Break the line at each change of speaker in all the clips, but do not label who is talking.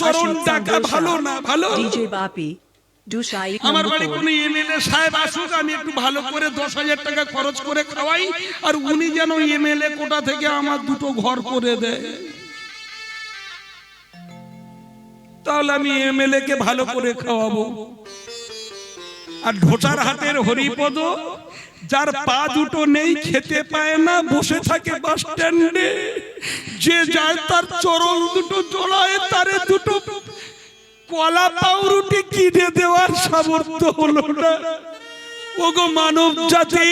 চরণ ডাকা ভালো না? ভালো।
DJ Bapi, Dusai
আমার বাড়ি
number
কোন এমএলএ সাহেব আসুক, আমি একটু ভালো করে 10,000 টাকা খরচ করে খাওয়াই, আর উনি যেন এমএলএ কোটা থেকে আমার দুটো ঘর করে দেয়। তাহলে আমি এমএলএ কে ভালো করে খাওয়াবো। আর ঢোটার হাতের হরিপদ, যার পা দুটো নেই, খেতে পায় না, বসে থাকে বাস স্ট্যান্ডে, যে যায় তার চরণ দুটো জড়ায়, তারে দুটো কলা পাউরুটি কিনে দেওয়ার সামর্থ্য হলো না। ওগো মানব জাতি,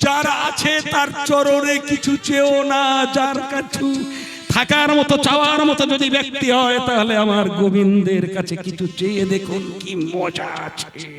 যার আছে তার চরণে কিছু চেও না। যার কাছে থাকার মতো, চাওয়ার মতো যদি ব্যক্তি হয়, তাহলে আমার গোবিন্দের কাছে কিছু চেয়ে দেখুন, কি মজা আছে।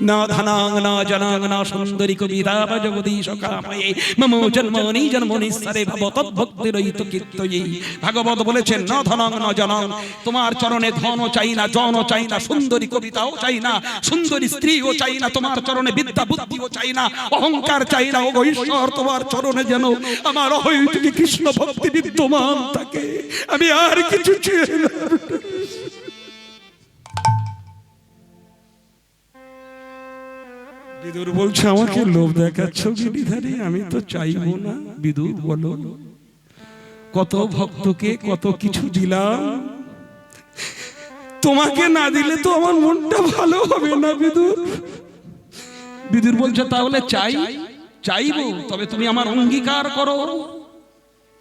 না ধনাং না জনাং না সুন্দরী কবিতা জগদীশ কাময়ে মম জন্মনি জন্মনিঃসরে ভব তদ্ভক্তিরহিত কীর্তয়ে। ভাগবত বলেছেন, না ধনাং না জনাং, তোমার চরণে ধনও চাই না, জনও চাই না, সুন্দরী কবিতাও চাই না, সুন্দরী স্ত্রীও চাই না, তোমার চরণে বিদ্যা বুদ্ধিও চাই না, অহংকার চাই না। ওগো ঈশ্বর, তোমার চরণে যেন আমার অহৈতুকী কৃষ্ণ ভক্তি বিদ্যমান থাকে, আমি আর কিছু চাই না। বিদুর বলছে, আমাকে লোভ দেখাচ্ছ গিরিধারী? আমি তো চাইবো না। বিদুর বলো, কত ভক্তকে কত কিছু দিলাম, তোমাকে না দিলে তো আমার মনটা ভালো হবে না বিদুর। বিদুর বলছে, তাহলে চাইবো, তবে তুমি আমার অঙ্গীকার করো,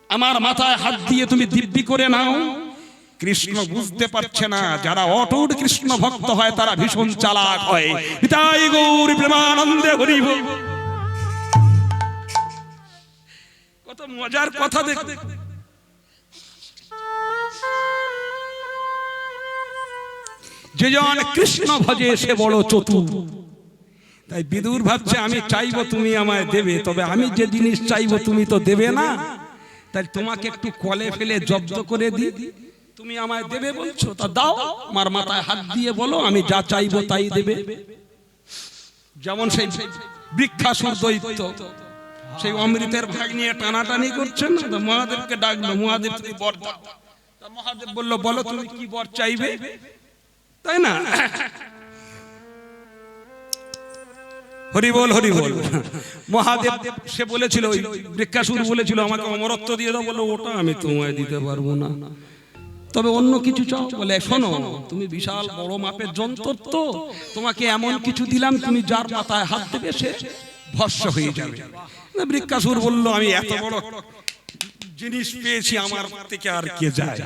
আমার মাথায় হাত দিয়ে তুমি দিব্যি করে নাও। কৃষ্ণ বুঝতে পারছে না, যারা অটুট কৃষ্ণ ভক্ত হয় তারা ভীষণ চালাক হয়। নিতাই গৌর প্রেমানন্দে হরি বল। কত মজার কথা দেখতে। যে জন কৃষ্ণ ভজে সে বড় চতুর। তাই বিদুর ভাবছে, আমি চাইবো তুমি আমায় দেবে, তবে আমি যে জিনিস চাইবো তুমি তো দেবে না, তাই তোমাকে একটু কলে ফেলে জব্দ করে দিই, তুমি আমায় দেবে বলছো, তা দাও, আমার মাথায় হাত দিয়ে বলো, আমি যা চাইবো তাই দেবে। যেমন সেই বৃক্ষাসুর দৈত্য, সেই অমৃতের ভাগ নিয়ে টানাটানি করছেন, মহাদেবকে ডাকলো, মহাদেব তুমি বর দাও। মহাদেব বললো, বলো তুমি কি বর চাইবে, তাই না? হরি বল, হরি বল। মহাদেব সে বলেছিল, ওই বৃক্ষাসুর বলেছিল, আমাকে অমরত্ব দিয়ে দাও। বলো, ওটা আমি তোমায় দিতে পারবো না, তবে অন্য কিছু চাও। বলে, শোনো, তুমি বিশাল বড় মাপের যন্ত্র, তো তোমাকে এমন কিছু দিলাম, তুমি যার মাথায় হাত দেবে সে ভস্ম হয়ে যাবে। বৃক্ষাসুর বলল, আমি এত বড় জিনিস পেয়েছি, আমার থেকে আর কে যায়?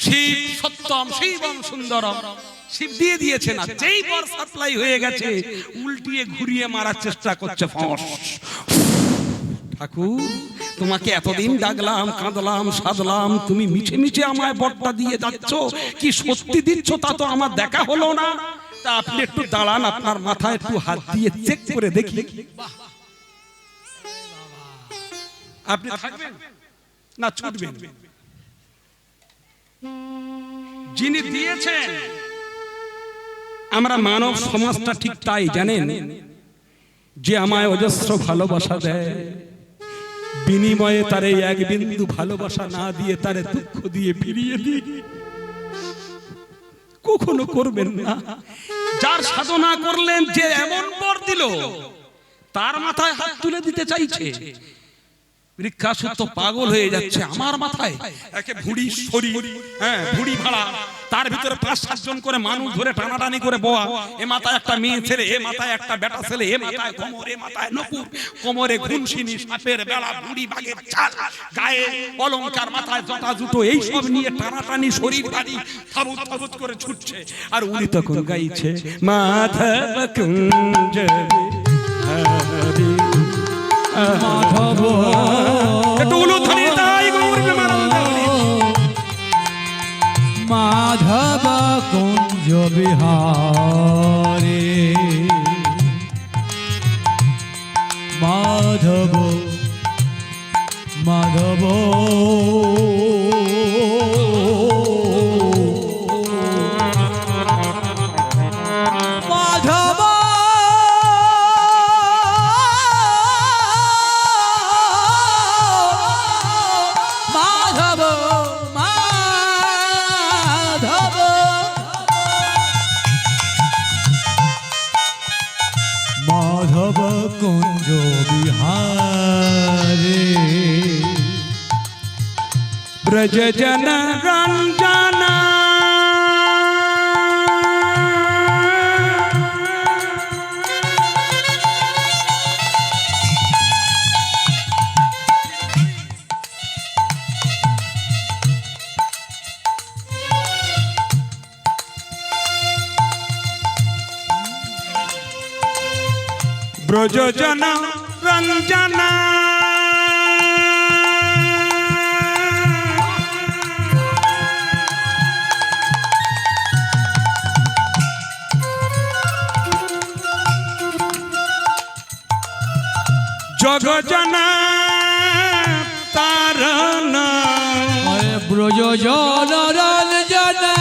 শিব সত্যম শিবম সুন্দরম, শিব দিয়ে দিয়েছে না, যেই বর সাপ্লাই হয়ে গেছে, উল্টিয়ে ঘুরিয়ে মারার চেষ্টা করছে। ঠাকুর, তোমাকে এতদিন ডাকলাম, কাঁদলাম, সাধলাম, তুমি মিছে মিছে আমায় বরটা দিয়ে যাচ্ছ, কি সত্যি দিচ্ছ তা তো আমার দেখা হলো না। তা আপনি একটু দাঁড়ান, আপনার মাথায় একটু হাত দিয়ে চেক করে দেখি। আপনি থাকবেন না ছুটবেন? যিনি দিয়েছেন, আমরা মানব সমাজটা ঠিক তাই, জানেন, যে আমায় অজস্র ভালোবাসা দেয়, বিনিময়ে তারে এক বিন্দু ভালোবাসা না দিয়ে তারে দুঃখ দিয়ে ফিরিয়ে দিই, কখনো করবেন না। যার সাধনা করলেন, যে এমন বর দিল, তার মাথায় হাত তুলে দিতে চাইছে। বৃক্ষাসুর তো পাগল হয়ে যাচ্ছে, আমার মাথায় একে ভুড়ি শরীর, হ্যাঁ ভুড়ি ভাড়া, তার ভিতরে 5-7 জন করে মানুষ ধরে টানাটানি করে বোয়া, এ মাথায় একটা মেয়ে ছেলে, এ মাথায় একটা বেটা ছেলে, এ মাথায় কোমর, এ মাথায় নকুর, কোমরে ঘুনসিনি, সাপের বেলা, বুড়ি বাঘের চাল, গায়ে অলংকার, মাথায় জটা জুটো, এই সব নিয়ে টানাটানি, শরীর ভারী, থাবুত থাবুত করে ছুটছে। আর উনি তখন গাইছে, মাধব কুঞ্জ হরি মাধব, একটু উলুধ্বনি তাই গৌর প্রেমানন্দে হরি।
মাধব কুঞ্জ বিহারে মাধব মাধব মাধব মাধব
ব্রজ জন রঞ্জনা ব্রজ জন রঞ্জনা জগজনা তারণ
ব্রজ জন রঞ্জনা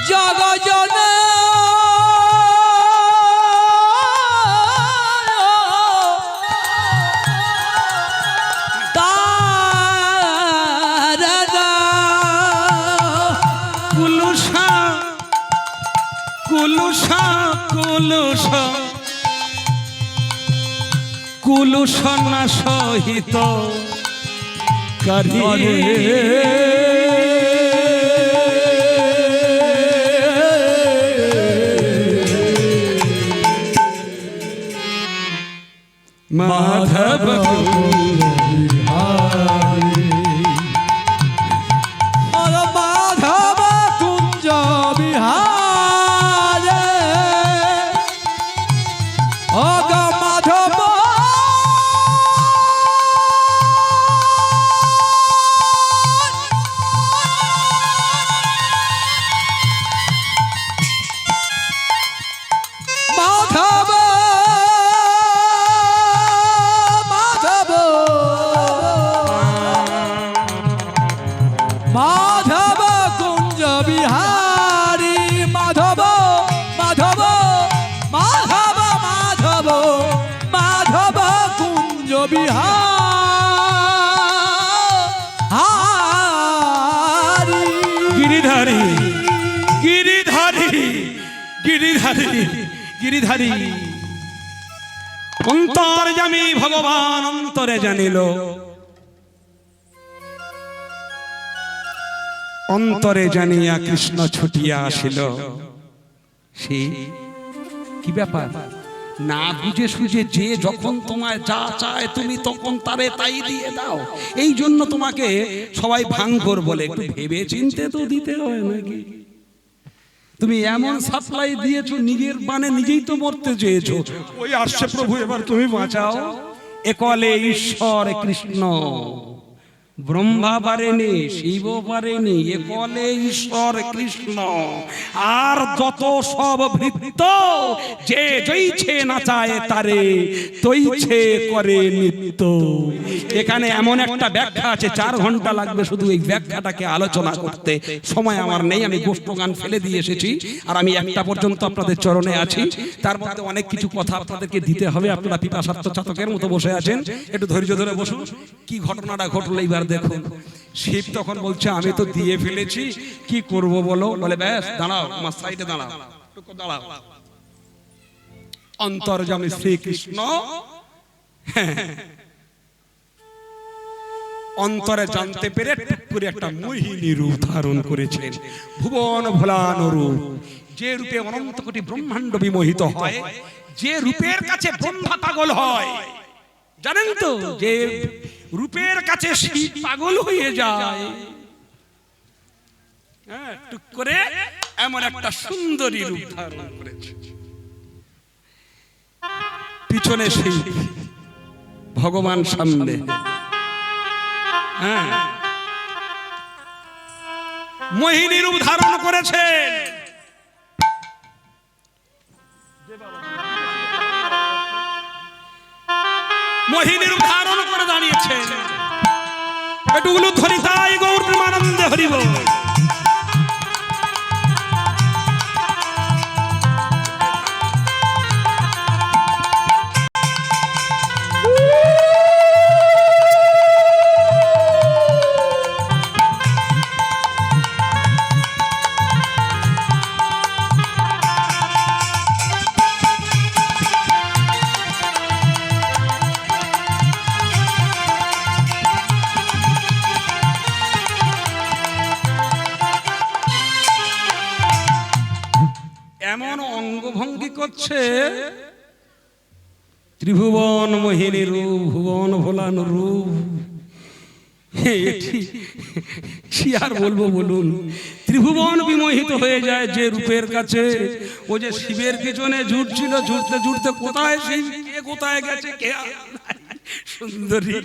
জগজনা
কুলুষা কুলুষা কুলুষা কুলুষনা সহিত করি মাধব
মাধব কুঞ্জ বিহারে অগ মাধব মাধব মাধব কুঞ্জ বিহারী মাধব মাধব মাধব মাধব মাধব কুঞ্জ বিহারী
গিরিধারী গিরিধারী গিরিধারী গিরিধারী অন্তর্যামী ভগবান অন্তরে জানিল অন্তরে জানিয়া কৃষ্ণ ছুটিয়া আসিল সে কি ব্যাপার না বুঝে সুঝে যে যখন তোমায় যা চায় তুমি তখন তারে তাই দিয়ে দাও এই জন্য তোমাকে সবাই ভাঙঘর বলে একটু ভেবে চিনতে তো দিতে হয় নাকি তুমি এমন সাপ্লাই দিয়েছো নিজের বানে নিজেই তো মরতে চেয়েছো ওই আসছে প্রভু এবার তুমি বাঁচাও একলে ঈশ্বর কৃষ্ণ ব্রহ্মা পারেনি শিব পারেনি একলে ঈশ্বর কৃষ্ণ আর যত সব ভৃত্য যে জইছে নাচায় তারে তৈছে করে নিত্য এখানে এমন একটা ব্যাখ্যা আছে 4 ঘন্টা লাগবে শুধু এই ব্যাখ্যাটাকে আলোচনা করতে সময় আমার নেই আমি গোষ্ঠগান ফেলে দিয়ে এসেছি আর আমি একটা পর্যন্ত আপনাদের চরণে আছি তার মধ্যে অনেক কিছু কথা আপনাদেরকে দিতে হবে আপনারা পিপাসার্থ চাতকের মতো বসে আছেন একটু ধৈর্য ধরে বসুন কি ঘটনাটা ঘটলো এইবার দেখুন শিব তখন বলছে আমি তো দিয়ে ফেলেছি কি করব বলো বলে ব্যাস দাঁড়াও আমার সাইডে দাঁড়াও একটু দাঁড়াও অন্তর্যামী শ্রীকৃষ্ণ অন্তরে জানতে পেরে টুক করে একটা মোহিনী রূপ ধারণ করেছেন ভুবন ভোলানো রূপ যে রূপে অনন্ত কোটি ব্রহ্মাণ্ড বিমোহিত হয় যে রূপের কাছে ব্রহ্মা পাগল হয় জানেন তো যে রূপের কাছে শিব পাগল হয়ে যায় হ্যাঁ টুক করে এমন একটা সুন্দরী রূপ ধারণ করেছে পিছনে শিব ভগবান সামনে হ্যাঁ মোহিনী রূপ ধারণ করেছে মোহিনী রূপ ধারণ করে দাঁড়িয়েছে এটুকুলো ধরি তাই গৌর প্রেমানন্দে হরিব এমন অঙ্গভঙ্গি করছে, ত্রিভুবন মোহিনী রূপ, ভুবন ভোলান রূপ। এটি কি আর বলবো বলুন, ত্রিভুবন বিমোহিত হয়ে যায় যে রূপের কাছে। ও যে শিবের পিছনে ঝুটছিল, ঝুটতে ঝুটতে কোথায় শিব, কে কোথায় গেছে, কে সুন্দরী।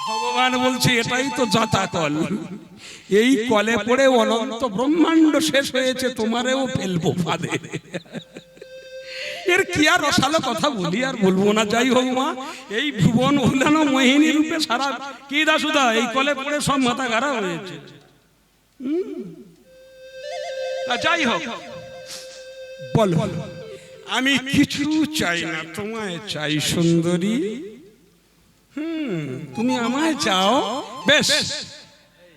ভগবান বলছে এটাই তো যাতা কল, এই কলে পড়ে অনন্ত ব্রহ্মাণ্ড শেষ হয়েছে, তোমারেও ফেলবো ফাঁদে। এর কি আর রসালো কথা বলি, আর বলবো না। যাই হোক মা, এই ভুবন ভুলানো মোহিনী রূপে সারা কি দাসুদা এই কলে পড়ে সব মাথা খারাপ হয়েছে। যাই হোক, বল, আমি কিছু চাই না, তোমায় চাই সুন্দরী। তুমি আমায় চাও, বেশ,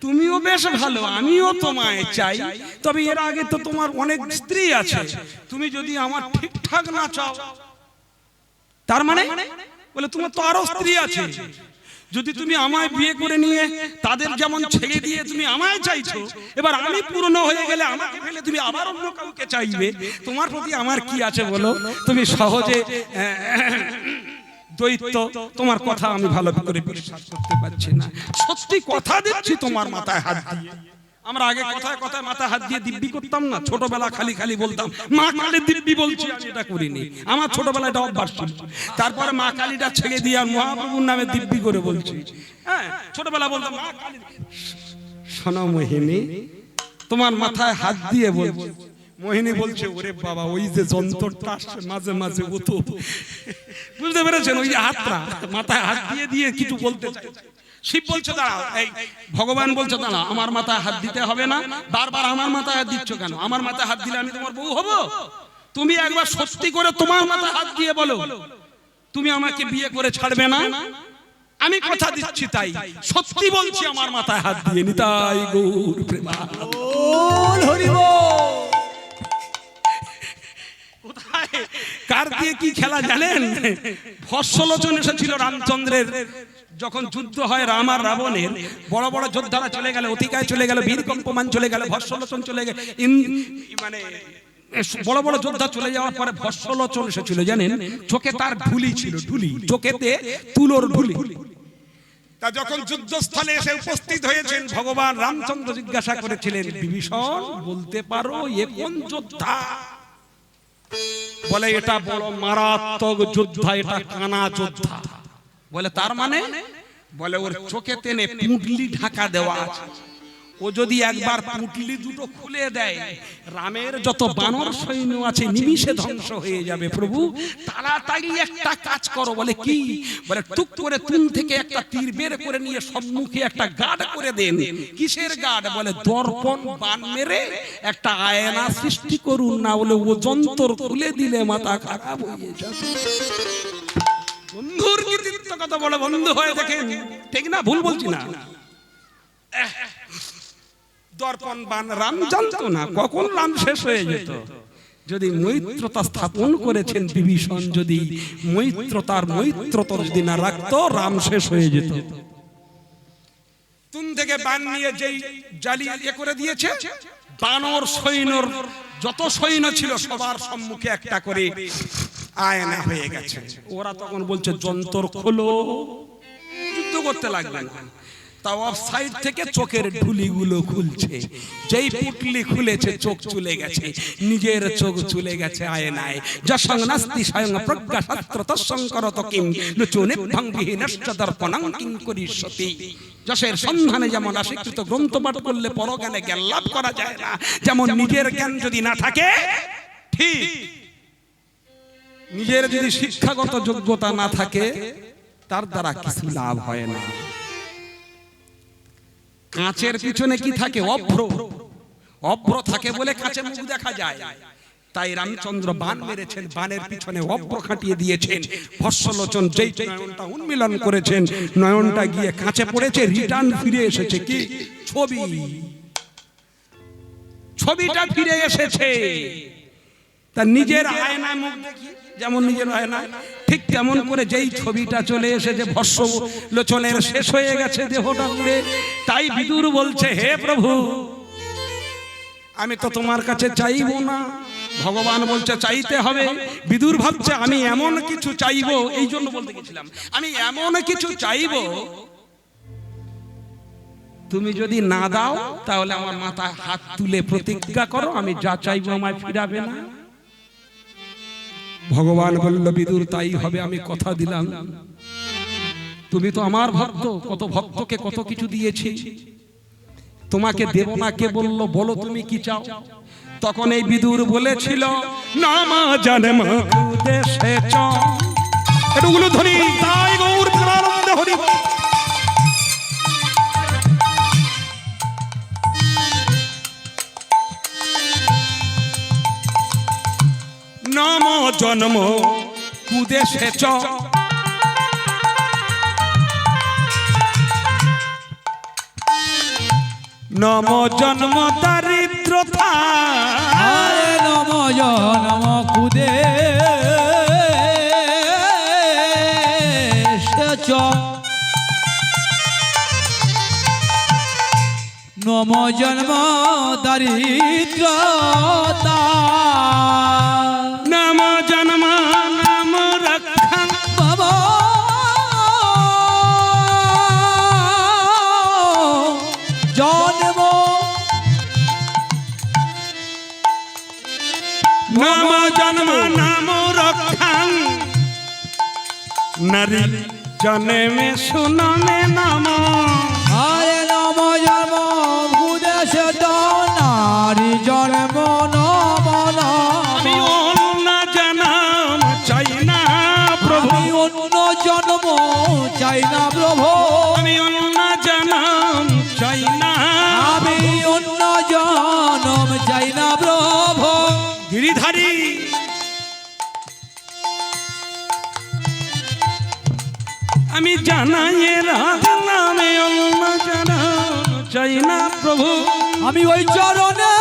তুমিও বেশ ভালো, আমিও তোমায় চাই। তবে এর আগে তো তোমার অনেক স্ত্রী আছে, তুমি যদি আমার ঠিকঠাক না চাও, তার মানে বলে তোমার তো আরো স্ত্রী আছে, যদি তুমি আমায় বিয়ে করে নিয়ে তাদের যেমন ছেড়ে দিয়ে তুমি আমায় চাইছো, এবার আমি পুরনো হয়ে গেলে আমাকে ফেলে তুমি আবার অন্য কাউকে চাইবে, তোমার প্রতি আমার কি আছে বলো? তুমি সহজে দ্বৈত, তোমার কথা আমি ভালো করে বিশ্বাস করতে পারছি না। সত্যি কথা দিচ্ছি তোমার মাথায় হাত দিয়ে। আমরা আগে কথায় কথায় মাথায় হাত দিয়ে দিব্যি করতাম না, ছোটবেলা খালি খালি বলতাম মা কালী দিব্যি বলছি, আমি এটা করিনি, আমার ছোটবেলায় এটা অভ্যাস ছিল। তারপরে মা কালীটা ছেড়ে দিয়ে আর মহাপ্রভুর নামে দিব্যি করে বলছি। হ্যাঁ, ছোটবেলা বলতাম মা কালী। শোনো মোহিনী, তোমার মাথায় হাত দিয়ে বলছি। মোহিনী বলছে ওরে বাবা, ওই যে যন্ত্রটা আসছে মাঝে মাঝে, ও তো বুঝতে পেরেছেন, ওই যে হাতটা মাথায় হাত দিয়ে দিয়ে কিছু বলতে চাই। শিব বলছে দাঁড়াও, এই ভগবান বলছে দাঁড়াও, আমার মাথায় হাত দিতে হবে না, বারবার আমার মাথায় হাত দিচ্ছ কেন? আমার মাথায় হাত দিলে আমি তোমার বউ হব? তুমি একবার সত্যি করে তোমার মাথায় হাত দিয়ে বলো তুমি আমাকে বিয়ে করে ছাড়বে না। আমি কথা দিচ্ছি, তাই সত্যি বলছি, আমার মাথায় হাত দিয়ে। নিতাই গৌর প্রেমানন্দ।
বল হরি বল।
কার দিয়ে কি খেলা জানেন? ভস্মলোচন এসেছিল রামচন্দ্রের, যখন যুদ্ধ হয় রাম আর রাবণের, বড় বড় যোদ্ধারা চলে গেল, অতিকায় চলে গেল, বীর কম্পমান চলে গেল, ভস্মলোচন চলে গেল, মানে বড় বড় যোদ্ধা চলে যাওয়ার পরে ভস্মলোচন এসেছিল জানেন, চোখে তার ঢুলি ছিল, ঢুলি, চোখেতে তুলোর ঢুলি। তা যখন যুদ্ধস্থলে এসে উপস্থিত হয়েছেন, ভগবান রামচন্দ্র জিজ্ঞাসা করেছিলেন বিভীষণ বলতে পারো এ কোন যোদ্ধা? বলে এটা বড় মারাত্মক যোদ্ধা, এটা কানা যোদ্ধা। বলে তার মানে? বলে ওর চোখে তেনে পুঁটলি ঢাকা দেওয়া আছে, ও যদি একবার পুঁটলি দুটো খুলে দেয়, রামের যত বানর সৈন্য আছে নিমিষে ধ্বংস হয়ে যাবে। প্রভু তাড়াতাড়ি একটা কাজ করো। বলে কি? বলে টুক করে তুন থেকে একটা তীর বের করে নিয়ে সম্মুখে একটা গার্ড করে দেন। কিসের গার্ড? বলে দর্পণ বান মেরে একটা আয়না সৃষ্টি করুন, না হলে ও যন্ত্র খুলে দিলে মাথা খারাপ হয়ে যাবে। বন্ধুর কৃতিত্ব কত বড়, বন্ধু হয়ে দেখেন, ঠিক না? ভুল বলছি না। দর্পণ বান রাম জানতো না কখন রাম শেষ হয়ে যেত। যদি মৈত্রতা স্থাপন করেছেন বিভীষণ, যদি মৈত্রতা যদি না রাখতো, রাম শেষ হয়ে যেত। তুন থেকে বান নিয়ে যেই জালি করে দিয়েছে, বানর সৈন্যর যত সৈন্য ছিল সবার সম্মুখে একটা করে আয়না হয়ে গেছে। ওরা তখন বলছে যন্তর খোলো, যুদ্ধ করতে লাগলেন। তাও অফ সাইড থেকে চোখের ঢুলিগুলো খুলছে, যেই পুটলি খুলেছে চোখ চলে গেছে, নিজের চোখ চলে গেছে আয়নায়। যশং নাস্তি স্বয়ং প্রজ্ঞা শাস্ত্র তৎসংকরত কিং লোচনে ভঙ্গিহীনশ্চ দর্পণং কিং করিষ্যতি। যশের সন্ধানে যেমন আশীকৃত গ্রন্থ পাঠ করলে পরজ্ঞানে জ্ঞান লাভ করা যায় না, যেমন নিজের জ্ঞান যদি না থাকে, ঠিক নিজের যদি শিক্ষাগত যোগ্যতা না থাকে, তার দ্বারা কিছু লাভ হয় না। কাঁচের পিছনে কি থাকে? অভ্র। অভ্র থাকে বলে কাঁচে মুখ দেখা যায়। তাই রামচন্দ্র বান মেরেছেন, বানের পিছনে অভ্র খাটিয়ে দিয়েছেন। ভস্মলোচন যেই নয়নটা উন্মিলন করেছেন, নয়নটা গিয়ে কাঁচে পড়েছে, রিটার্ন ফিরে এসেছে কি? ছবি। ছবিটা ফিরে এসেছে। তা নিজের আয়নায় মুখ দেখি, যেমন নিজের আয়নায়, ঠিক তেমন করে যেই ছবিটা চলে এসেছে, ভস্মলোচনের শেষ হয়ে গেছে দেহটা পুড়ে। তাই বিদুর বলছে হে প্রভু, আমি তো তোমার কাছে চাইবো না। ভগবান বলছে চাইতে হবে। বিদুর ভাবছে আমি এমন কিছু চাইবো, এই জন্য বলতে গেছিলাম আমি এমন কিছু চাইবো তুমি যদি না দাও তাহলে আমার মাথায় হাত তুলে প্রতিজ্ঞা করো আমি যা চাইবো আমায় ফিরাবে না। ভগবান বলল বিদুর তাই হবে, আমি কথা দিলাম। তুমি তো আমার ভক্ত, কত ভক্তকে কত কিছু দিয়েছি, তোমাকে দেব না কে বললো, বলো তুমি কি চাও। তখন এই বিদুর বলেছিল নামা জানে মা দেশে চ, এটুকুলো ধরি তাই গৌর প্রেমানন্দে হরি বল। নাম জন্ম কুদেশে চ, নম জন্ম দারিদ্রতা,
আরে নম জনম কুদে নম জন্ম দারিদ্রতা,
নাম জন্ম নাম রক্ষা,
বাবা জন্ম
নাম জন্ম নাম রক্ষা, নারী জন্মে শুনমে নাম,
আরে নম জন্ম ভূদেশ নারী জন্ম নম
আমি অন্য জনম চাই না প্রভু,
আমি অন্য জন্ম চাই না প্রভু,
আমি অন্য জনম চাই না,
আমি অন্য জন্ম চাই না প্রভু।
গিরিধারী আমি জানাই রাধনামে অন্য জনম চাই না প্রভু,
আমি ওই চরণে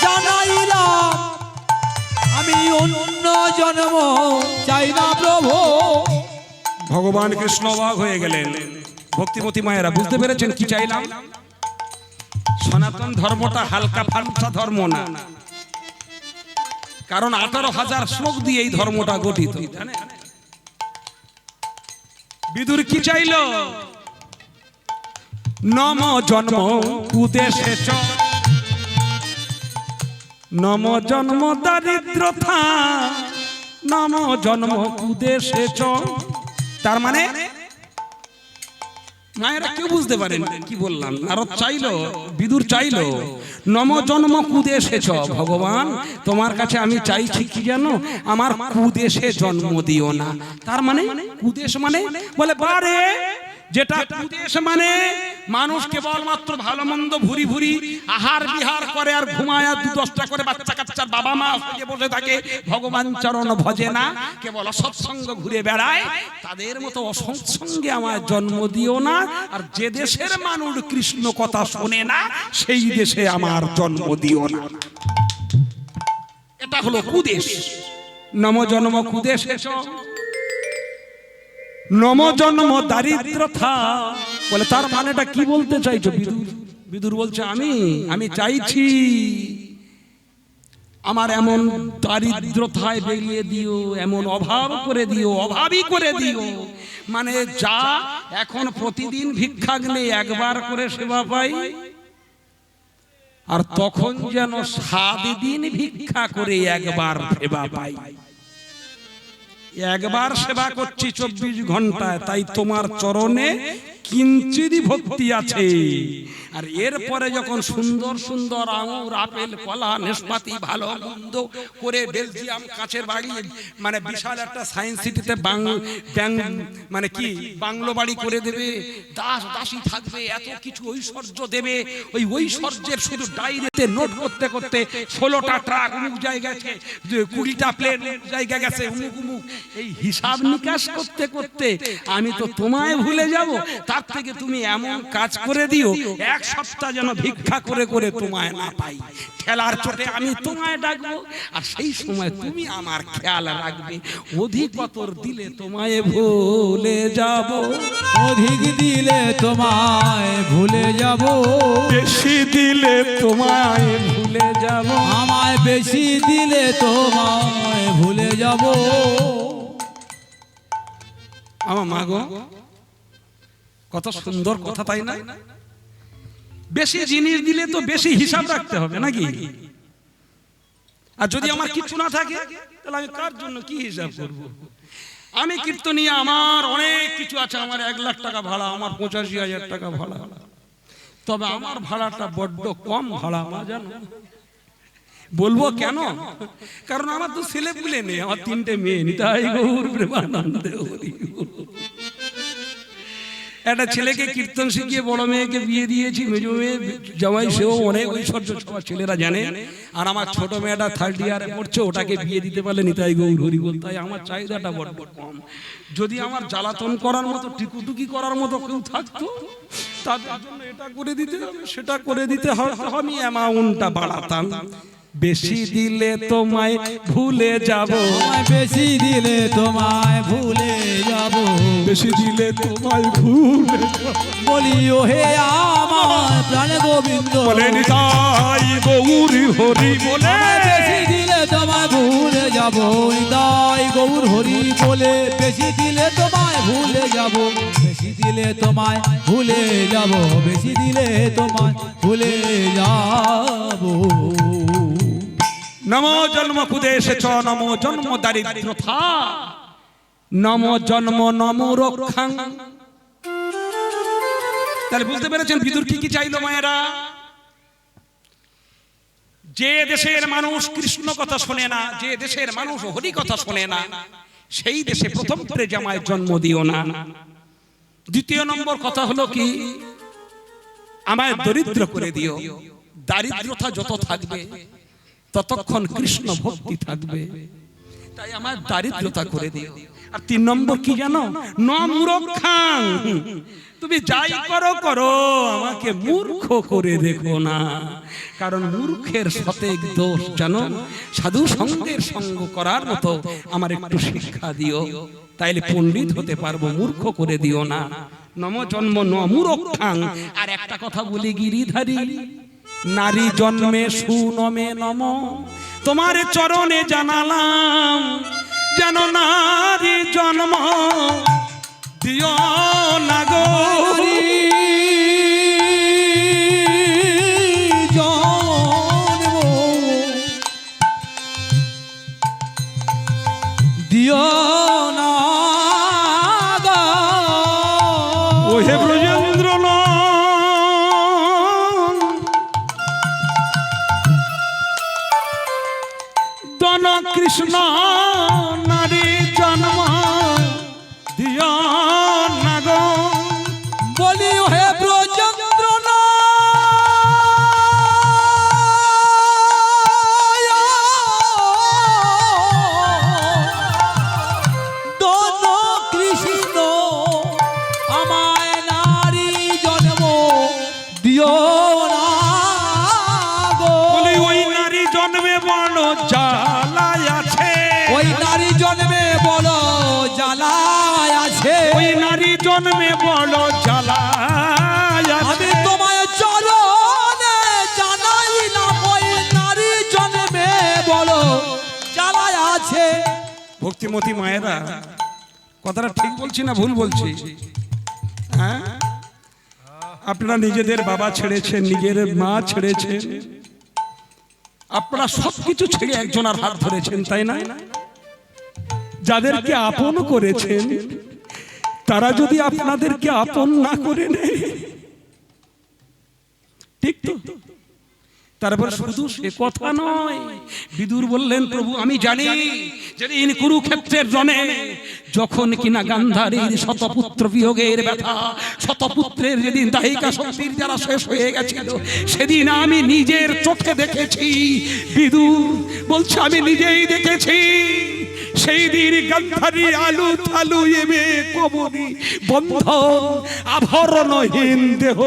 জানাইলাম আমি অন্য জন্ম চাই না প্রভু।
ভগবান কৃষ্ণ অবাক হয়ে গেলেন। ভক্তিমতী মায়েরা বুঝতে পেরেছেন কি চাইলাম। সনাতন ধর্মটা হালকা ফালসা ধর্ম না, কারণ 18,000 শ্লোক দিয়ে এই ধর্মটা গঠিত। বিদুর কি চাইল? নম জন্ম কুদেশে চ, নম জন্ম দারিদ্রতা, নম জন্ম কুদেশে চ। তার মানে মায়েরা কেউ বুঝতে পারেন কি বললাম। নারদ চাইলো, বিদুর চাইলো নম জন্ম কুদেশে চ, ভগবান তোমার কাছে আমি চাইছি কি জানো, আমার কুদেশে জন্ম দিও না। তার মানে কুদেশ মানে বলে বারে, যেটা কুদেশ মানে মানুষ কেবলমাত্র ভালো মন্দ ভুরি ভুরি আহার বিহার করে আর ঘুমায় আর 2-10টা করে বাচ্চা কাচ্চার বাবা মা হয়ে বসে থাকে, ভগবান চরণ ভজে না, কেবল অসৎসঙ্গ ঘুরে বেড়ায়, তাদের মতো অসৎসঙ্গে আমার জন্ম দিও না। আর যে দেশের মানুষ কৃষ্ণ কথা শোনে না সেই দেশে আমার জন্ম দিও না। এটা হলো কুদেশ। নম জন্ম কুদেশে চ, নম জন্ম দারিদ্রতা, বলে তার মানেটা কি বলতে চাইছো বিদুর? বিদুর বলছে আমি চাইছি আমার এমন দারিদ্রতায় বেরিয়ে দিও, এমন অভাব করে দিও, অভাবী করে দিও, মানে যা এখন প্রতিদিন ভিক্ষাগ্নে একবার করে সেবা পাই, আর তখন যেন 7 দিন ভিক্ষা করে একবার সেবা পাই। একবার সেবা করছি 24 ঘন্টায়, তাই তোমার চরণে কিঞ্চিদি ভক্তি আছে। আর এরপরে যখন সুন্দর সুন্দর আঙুর আপেল কলা নাশপাতি ভালো মন্দ করে বেলজিয়াম কাঁচের বাড়ি, মানে বিশাল একটা সায়েন্স সিটিতে মানে কি বাংলো বাড়ি করে দেবে, দাস দাসী থাকবে, এত কিছু ঐশ্বর্য দেবে, ওই ঐশ্বর্যের শুধু ডায়েরিতে নোট করতে করতে 16টা ট্রাক অমুক জায়গায় গেছে, 20টা প্লেন জায়গা গেছে, অমুক অমুক, এই হিসাব নিকাশ করতে করতে আমি তো তোমায় ভুলে যাব। তার থেকে তুমি এমন কাজ করে দিও এক সপ্তাহ যেন ভিক্ষা করে করে তোমায় না পাই, ঠেলার চোটে আমি তোমায় ডাকবো, আর সেই সময় তুমি আমার খেয়াল রাখবে। অধিকতর দিলে তোমায় ভুলে যাব,
অধিক দিলে তোমায় ভুলে যাব,
বেশি দিলে তোমায় ভুলে যাব,
আমায় বেশি দিলে তোমায় ভুলে যাব।
আমার মা গো, কত সুন্দর কথা, তাই না? বেশি জিনিস দিলে তো বেশি হিসাব রাখতে হবে নাকি? আর যদি আমার কিছু না থাকে তাহলে আমি কার জন্য কি হিসাব করব? আমি কীর্তনিয়া, আমার অনেক কিছু আছে, আমার 1 লাখ টাকা ভাড়া, আমার 85,000 টাকা ভাড়া, তবে আমার ভাড়াটা বড্ড কম ভাড়া, আমার জানো। বলবো কেন? কারণ আমার তো ছেলে পুলে নেই, আমার 3টে মেয়ে। নিতাই গৌর প্রেমানন্দে হরি বল। একটা ছেলেকে কীর্তন শিখিয়ে বড় মেয়েকে বিয়ে দিয়েছি, মেজো মেয়ে জামাই, সেও অনেক ঐশ্বর্য, সবার ছেলেরা জানে। আর আমার ছোট মেয়েটা 3rd ইয়ারে পড়ছে, ওটাকে বিয়ে দিতে পারলে নিতাই গৌর হরি বল। তাই আমার চাহিদাটা বড্ড কম। যদি আমার জ্বালাতন করার মতো, টিকুটুকি করার মতো কেউ থাকতো, তাদের জন্য এটা করে দিতে হবে, সেটা করে দিতে হবে, আমি অ্যামাউন্টটা বাড়াতাম। বেশি দিলে তোমায় ভুলে যাব,
বেশি দিলে তোমায় ভুলে যাব,
বেশি দিলে তোমায় ভুলে যাব।
বলি ও হে আমার প্রাণ গোবিন্দ,
বলে নিতাই গৌর হরি বলে,
বেশি দিলে তোমায় ভুলে যাব, নিতাই গৌর হরি বলে। বেশি দিলে তোমায় ভুলে যাব, বেশি দিলে তোমায় ভুলে যাব, বেশি দিলে তোমায় ভুলে যাব।
নমো জন্ম কুদেশেচ, নমো জন্ম দারিদ্রথা, নমো জন্ম নমো রক্ষাং। তাহলে বুঝতে পেরেছেন বিদুর কি কি চাইলো মায়েরা? যে দেশের মানুষ কৃষ্ণ কথা শোনে না, যে দেশের মানুষ হরি কথা শোনে না, সেই দেশে প্রথম করে জামায় জন্ম দিও না। দ্বিতীয় নম্বর কথা হলো কি, আমায় দরিদ্র করে দিও। দারিদ্রতা যত থাকবে ততক্ষণ কৃষ্ণ ভক্তি থাকবে, তাই আমার দারিদ্রতা করে দিও। আর 3 নম্বর কি জানো? নমূর্খাং, তুমি যাই করো করো, আমাকে মূর্খ করে দেখো না। কারণ মূর্খের শতেক দোষ জানো, সাধু সঙ্গের সঙ্গ করার মতো আমার একটু শিক্ষা দিও, তাইলে পণ্ডিত হতে পারবো, মূর্খ করে দিও না। নম জন্ম নমূর্খাং। আর একটা কথা বলি গিরিধারী, নারী জন্মে সুনমে নম, তোমার চরণে জানালাম, যেন নারী জন্ম দিও না গো।
দিও না গো,
ও হে ব্রজেন্দ্র দন কৃষ্ণ, নারী জন্ম দিও না গো।
বলি ও হে ব্রজেন্দ্র দন কৃষ্ণ, আমায় নারী জন্ম দিও না গো।
বলি ওই নারী জন্মে বড় জ্বালায় আছে,
ওই নারী জন্মে বড় জ্বালায় আছে,
ওই নারী জন্মে বড় জ্বালায় আছে।
আমি তোমায় চরণে জানাইলাম, ওই নারী জন্মে বড় জ্বালায় আছে।
ভক্তিমতী মায়েরা, কথাটা ঠিক বলছি না ভুল বলছি? হ্যাঁ, আপনারা নিজেদের বাবা ছেড়েছেন, নিজের মা ছেড়েছেন, আপনারা সবকিছু ছেড়ে একজনের হাত ধরেছেন, তাই না? যাদেরকে আপন করেছেন তারা যদি আপনাদেরকে আপন না করে নেয়, ঠিক তো? তারপর শুধু সে কথা নয়, বিদুর বললেন, প্রভু আমি জানি যেদিন কুরুক্ষেত্রের রণে যখন কিনা গান্ধারীর শতপুত্র বিয়োগের ব্যথা, শতপুত্রের যেদিন দাহিকা শক্তির যারা শেষ হয়ে গেছিল, সেদিন আমি নিজের চোখে দেখেছি। বিদুর বলছে আমি নিজেই দেখেছি, সেই দিন গান্ধারী আলু থালু এবে কবরী বন্ধন আভরণহীন দেহ,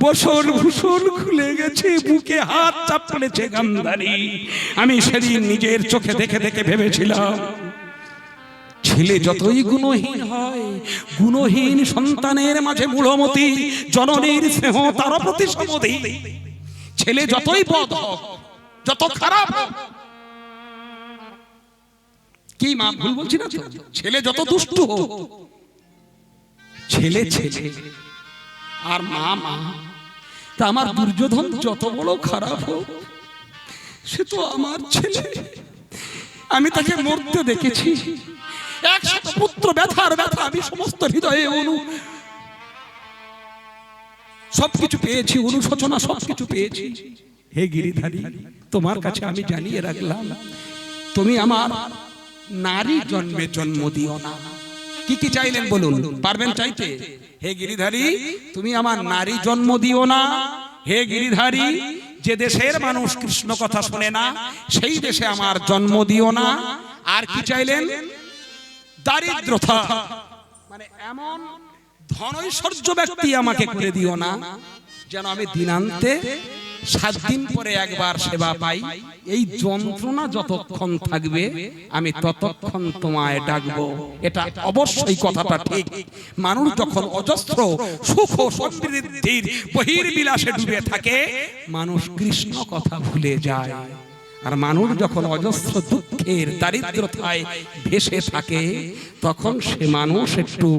বসর ভূষণ খুলে গেছে, বুকে হাত চাপ পড়েছে গান্ধারী। আমি সেদিন নিজের চোখে দেখে দেখে ভেবেছিলাম, ছেলে যতই গুণহীন হয়, গুণহীন সন্তানের মাঝে মূঢ়মতি জননীর স্নেহ তার প্রতি সমধি। ছেলে যতই বদ হোক, যত খারাপ হোক, কি মা ভুল বলছি না তো? ছেলে যত দুষ্টু হোক, ছেলে ছেলে আর মা মা। তা আমার দুর্যোধন যত বড় খারাপ হোক, সে তো আমার ছেলে। আমি তাকে মরতে দেখেছি। একশত পুত্র ব্যথার ব্যথা আমি সমস্ত হৃদয়ে সবকিছু পেয়েছি, অনুশোচনা সবকিছু পেয়েছি। হে গিরিধারী, তোমার কাছে আমি জানিয়ে রাখলাম, তুমি আমার নারী জন্মে জন্ম দিও না। কি কি চাইলেন বলুন, পারবেন চাইতে? হে গিরিধারী, তুমি আমার নারী জন্ম দিও না। হে গিরিধারী, যে দেশের মানুষ কৃষ্ণ কথা শোনে না, সেই দেশে আমার জন্ম দিও না। আর কি চাইলেন? দারিদ্রতা, মানে এমন ধনৈশ্বর্য ব্যক্তি আমাকে করে দিও না যেন আমি দিনান্তে 7 দিন পরে একবার সেবা পাই। এই যন্ত্রণা যতক্ষণ থাকবে আমি ততক্ষণ তোমায় ডাকবো। এটা অবশ্যই কথাটা ঠিক। মানুষ যখন অজস্র সুখ ও সমৃদ্ধির বহির্বিলাসে ডুবে থাকে, মানুষ কৃষ্ণ কথা ভুলে যায়। আর মানুষ যখন অজস্র দুঃখের দারিদ্রতায় ভেসে থাকে, তখন সে মানুষ একটু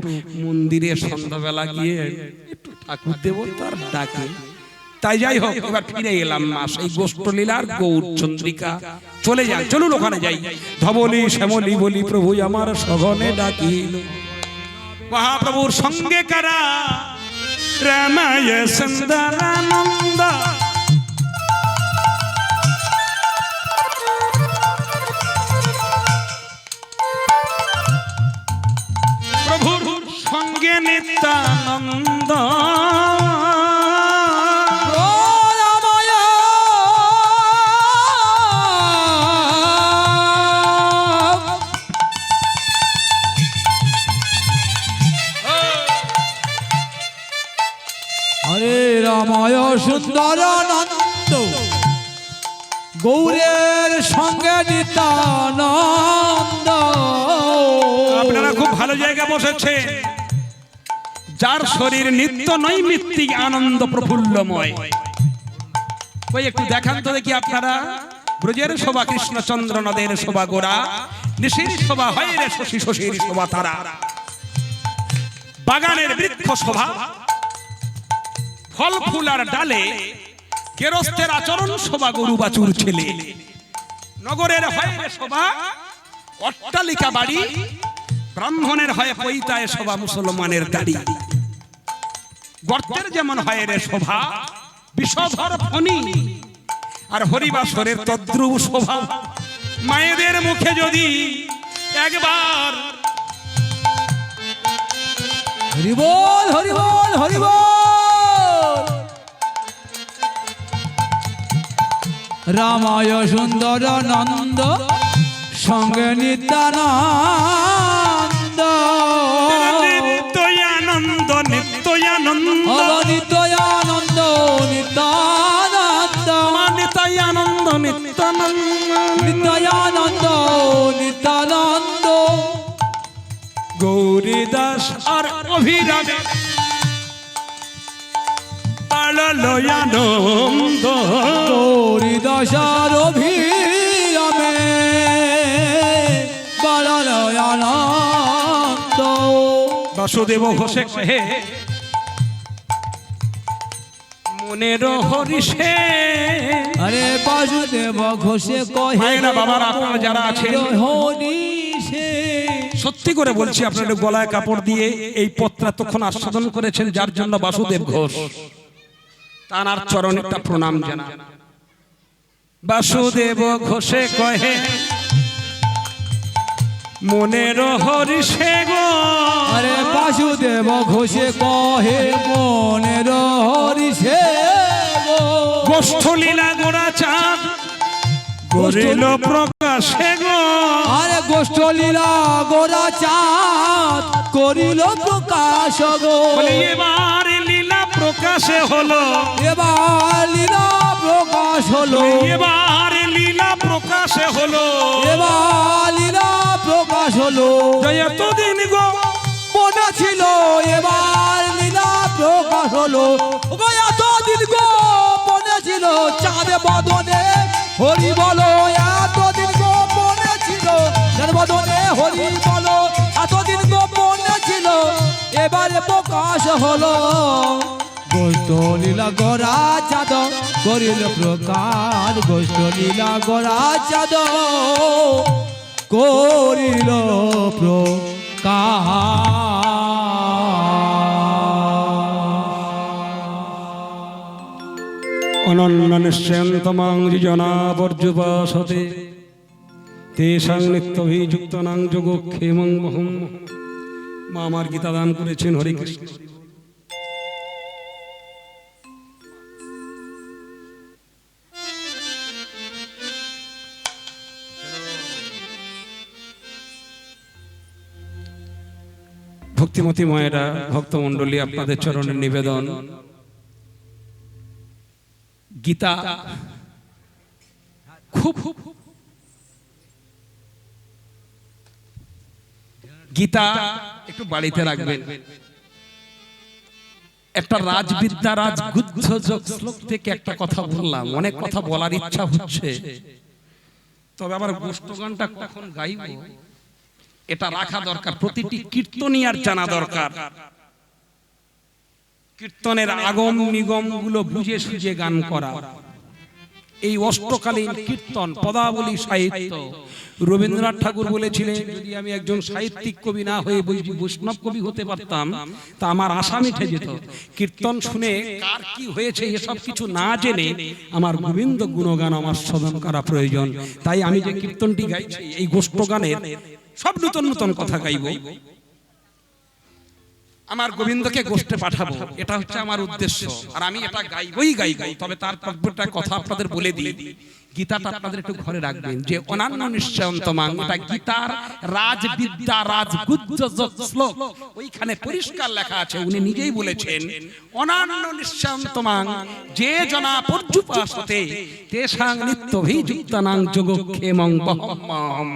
মন্দিরে সন্ধ্যাবেলা গিয়ে একটু ঠাকুর দেবতার ডাকে। তাই যাই হোক, এবার ফিরে এলাম মা সেই গোষ্ঠলীলার গৌর চন্দ্রিকা। চলে যান, চলুন ওখানে যাই। ধবলি শ্যামলি বলি প্রভু আমার সঘনে ডাকিল। মহাপ্রভুর সঙ্গে কারা রামায় সুন্দরানন্দ, প্রভুর সঙ্গে নিত্যানন্দ।
হরে রামায় সুন্দরানন্দ, গৌরের সঙ্গে নিত্যানন্দ।
আপনারা খুব ভালো জায়গা বসেছে। যার শরীর নিত্য নৈমিত্তিক আনন্দ প্রফুল্লময়। ওই একটু দেখান তো দেখি আপনারা। ব্রজের শোভা কৃষ্ণচন্দ্র, নদের শোভা গোরা, নিশির শোভা হয় রে শশী, শশীর শোভা তারা। বাগানের বৃক্ষ শোভা, ফল ফুল আর ডালে, গেরস্তের আচরণ শোভা গরু বাছুর ছেলে। নগরের হয় রে শোভা অট্টালিকা বাড়ি, ব্রাহ্মণের হয় পৈতায় শোভা মুসলমানের দাড়ি। গর্তের যেমন হয় রে শোভা বিষধর ফণি, আর হরিবাসরের তদ্রুপ শোভা মায়েদের মুখে যদি একবার।
হরিবল হরিবল হরিবল। রামায় সুন্দরানন্দ, সঙ্গে নিত্যানন্দ।
নিত্যানন্দ নিত্যানন্দ
নিত্যানন্দ নিত্যানন্দ
নিত্যানন্দ নিত্যানন্দ
নিত্যানন্দ নিত্যানন্দ।
গৌরীদাস আর অভিরামে আনন্দ।
গৌরীদাসার অভিরামে বাড়ালয় আনন্দ।
বাসুদেব ঘোষে কহে মনের হরিষে।
আরে বাসুদেব ঘোষে কহে,
ভাইরা বাবারা আপনারা যারা আছেন,
হরিষে।
সত্যি করে বলছি, আপনাদের গলায় কাপড় দিয়ে এই পত্রা তখন আস্বাদন করেছেন, যার জন্য বাসুদেব ঘোষ, তার চরণে একটা প্রণাম জানা। বাসুদেব ঘোষে কহে মনের হরিষে গো।
আরে বাসুদেব ঘোষে কহে মনের হরিষে গো।
গোষ্ঠলীলা গোড়া চাঁদ করিল প্রকাশে গো।
আরে গোষ্ঠলীলা গোরা চাঁদ করিল প্রকাশ গো।
এবার লীলা প্রকাশে হলো,
এবার লীলা প্রকাশ হলো,
এবার লীলা প্রকাশে হলো,
এবার লীলা প্রকাশ হলো।
এতদিন গো
মনে ছিল এবার লীলা প্রকাশ হলো, ওগো এতদিন গো মনে ছিল চাঁদ বদনে হরি বলো, এতদিন গো মনে ছিল চাঁদ বদনে হরি বলো, এতদিন গো মনে ছিল এবারে প্রকাশ হলো। গোষ্ঠ লীলা গড়া চাঁদ করিল প্রকাশ, গোষ্ঠ লীলা গড়া চাঁদ করিল
অনন্য নিশ্চয়ন্তমাং যোজনাবর্জুপাসতে তেষাং নিত্যভিযুক্তানাং যোগক্ষেমং মহম। মা আমার গীতা দান করেছেন, হরে কৃষ্ণ। ভক্তিমতী মায়েরা, ভক্তমণ্ডলী, আপনাদের চরণের নিবেদন, গীতা খুব গীতা একটু বাড়িতে রাখবেন। একটা রাজবিদ্যা রাজগুহ্য শ্লোক থেকে একটা কথা বললাম, অনেক কথা বলার ইচ্ছা হচ্ছে, তবে আবার গোষ্ঠগানটা কখন গাইব এটা রাখা দরকার, প্রতিটি কীর্তনিয়ার জানা দরকার। কীর্তনের আগম নিগম গুলো বুঝে সুঝে গান করা। এই অষ্টকালীন কীর্তন পদাবলী সাহিত্য, রবীন্দ্রনাথ ঠাকুর বলেছিলেন, যদি আমি একজন সাহিত্যিক কবি না হয়ে বৈষ্ণব কবি হতে পারতাম তা আমার আশা মিটে যেত। কীর্তন শুনে কার কি হয়েছে এসব কিছু না জেনে আমার গোবিন্দ গুণগান আমার সাধন করা প্রয়োজন। তাই আমি যে কীর্তনটি গাইছি এই গোষ্ঠগানের সব নতুন নতুন কথা গাইব, আমার গোবিন্দকে গোষ্ঠে পাঠাবো, এটা হচ্ছে আমার উদ্দেশ্য। আর আমি এটা গাইবই গাইব। তবে তার পূর্বে কথা আপনাদের বলে দিই, গীতাটা আপনাদের একটু ঘরে রাখবেন, যে অনন্য নিশ্চয়ন্তমাং, এটা গীতার রাজবিদ্যা রাজগুহ্য শ্লোক, ওইখানে পরিষ্কার লেখা আছে, উনি নিজেই বলেছেন, অনন্য নিশ্চয়ন্তমাং যে জনা পর্যুপাসতে তেষাং নিত্যভিযুক্তানাং যোগক্ষেমং বহম্মহম।